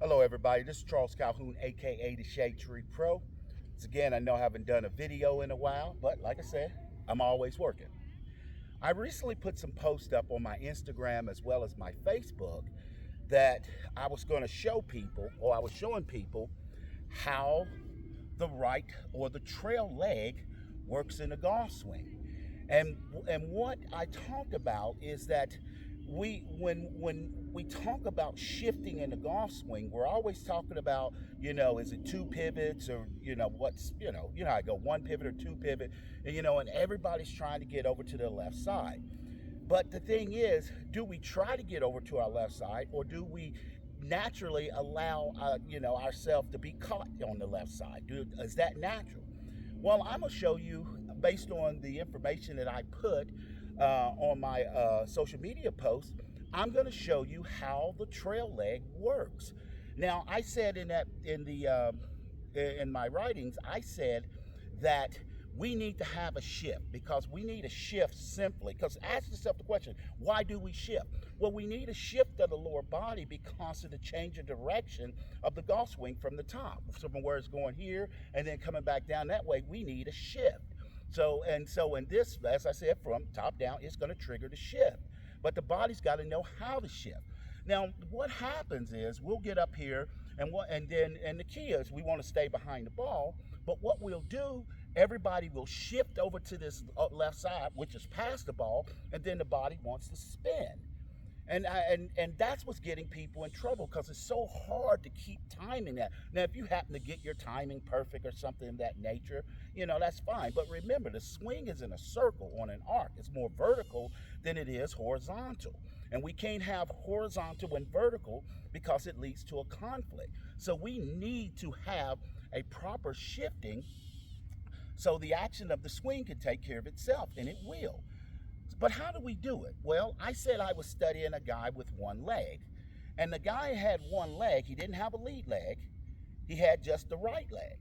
Hello, everybody. This is Charles Calhoun, aka the Shade Tree Pro. Once again, I know I haven't done a video in a while, but like I said, I'm always working. I recently put some posts up on my Instagram as well as my Facebook that I was going to show people, or I was showing people, how the right or the trail leg works in a golf swing. And what I talked about is that when we talk about shifting in the golf swing, we're always talking about, is it two pivots, or what's how I go, one pivot or two pivot, and everybody's trying to get over to the left side. But the thing is, do we try to get over to our left side, or do we naturally allow ourselves to be caught on the left side? Is that natural? Well, I'm gonna show you, based on the information that I put on my social media posts. I'm going to show you how the trail leg works. Now, I said in my writings, I said that we need to have a shift, because we need a shift simply. Because ask yourself the question, why do we shift? Well, we need a shift of the lower body because of the change of direction of the golf swing from the top. So from where it's going here and then coming back down that way, we need a shift. So in this, as I said, from top down, it's going to trigger the shift. But the body's got to know how to shift. Now, what happens is we'll get up here, and the key is we want to stay behind the ball. But what we'll do, everybody will shift over to this left side, which is past the ball, and then the body wants to spin. And that's what's getting people in trouble, because it's so hard to keep timing that. Now, if you happen to get your timing perfect or something of that nature, that's fine. But remember, the swing is in a circle on an arc. It's more vertical than it is horizontal. And we can't have horizontal and vertical because it leads to a conflict. So we need to have a proper shifting so the action of the swing can take care of itself, and it will. But how do we do it? Well, I said I was studying a guy with one leg. And the guy had one leg. He didn't have a lead leg. He had just the right leg.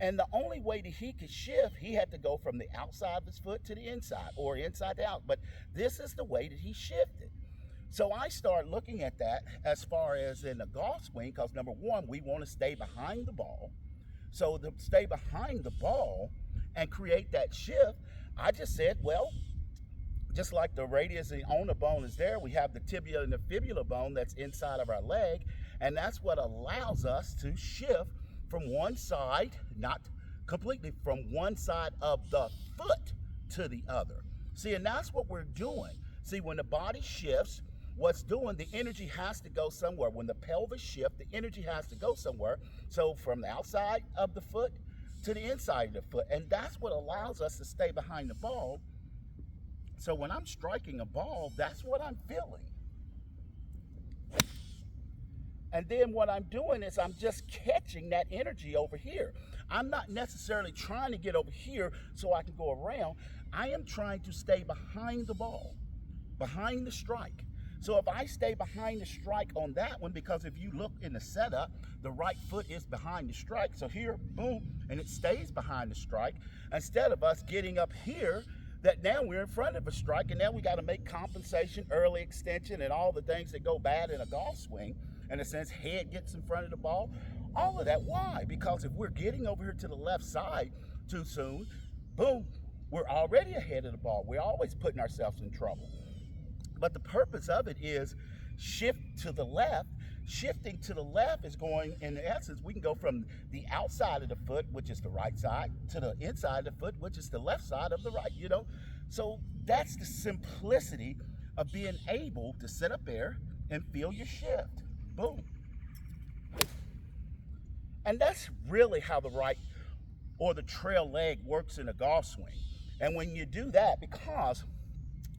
And the only way that he could shift, he had to go from the outside of his foot to the inside, or inside to out. But this is the way that he shifted. So I started looking at that as far as in the golf swing, because number one, we want to stay behind the ball. So to stay behind the ball and create that shift, I just said, well, just like the radius and the ulnar bone is there, we have the tibia and the fibula bone that's inside of our leg, and that's what allows us to shift from one side, not completely, from one side of the foot to the other. See, and that's what we're doing. See, when the body shifts, what's doing, the energy has to go somewhere. When the pelvis shifts, the energy has to go somewhere. So from the outside of the foot to the inside of the foot, and that's what allows us to stay behind the ball. So when I'm striking a ball, that's what I'm feeling. And then what I'm doing is I'm just catching that energy over here. I'm not necessarily trying to get over here so I can go around. I am trying to stay behind the ball, behind the strike. So if I stay behind the strike on that one, because if you look in the setup, the right foot is behind the strike. So here, boom, and it stays behind the strike. Instead of us getting up here, that now we're in front of a strike, and now we got to make compensation, early extension, and all the things that go bad in a golf swing. In a sense, head gets in front of the ball. All of that, why? Because if we're getting over here to the left side too soon, boom, we're already ahead of the ball. We're always putting ourselves in trouble. But the purpose of it is shift to the left. Shifting to the left is going, in essence, we can go from the outside of the foot, which is the right side, to the inside of the foot, which is the left side of the right, So that's the simplicity of being able to sit up there and feel your shift. Boom. And that's really how the right or the trail leg works in a golf swing. And when you do that, because,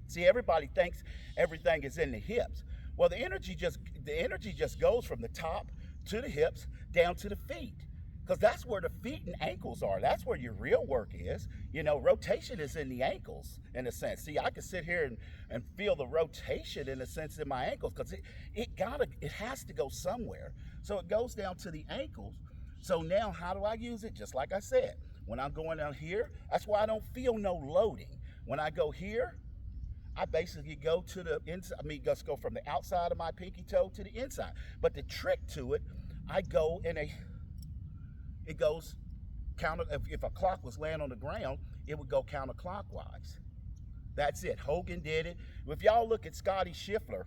see, everybody thinks everything is in the hips. Well, the energy just goes from the top to the hips down to the feet, because that's where the feet and ankles are. That's where your real work is. Rotation is in the ankles, in a sense. See, I can sit here and feel the rotation, in a sense, in my ankles, because it has to go somewhere. So it goes down to the ankles. So now how do I use it? Just like I said, when I'm going down here, that's why I don't feel no loading. When I go here, I basically go to the inside. Just go from the outside of my pinky toe to the inside. But the trick to it, I go in it goes counter, if a clock was laying on the ground, it would go counterclockwise. That's it. Hogan did it. If y'all look at Scotty Scheffler,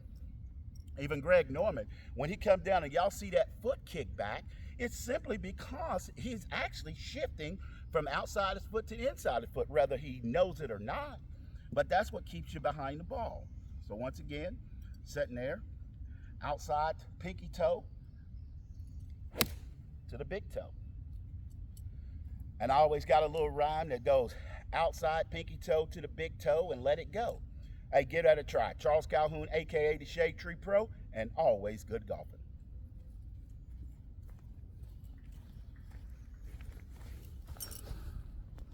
even Greg Norman, when he comes down and y'all see that foot kick back, it's simply because he's actually shifting from outside his foot to inside his foot, whether he knows it or not. But that's what keeps you behind the ball. So once again, sitting there, outside pinky toe to the big toe. And I always got a little rhyme that goes outside pinky toe to the big toe and let it go. Hey, give that a try. Charles Calhoun, aka the Shade Tree Pro, and always good golfing.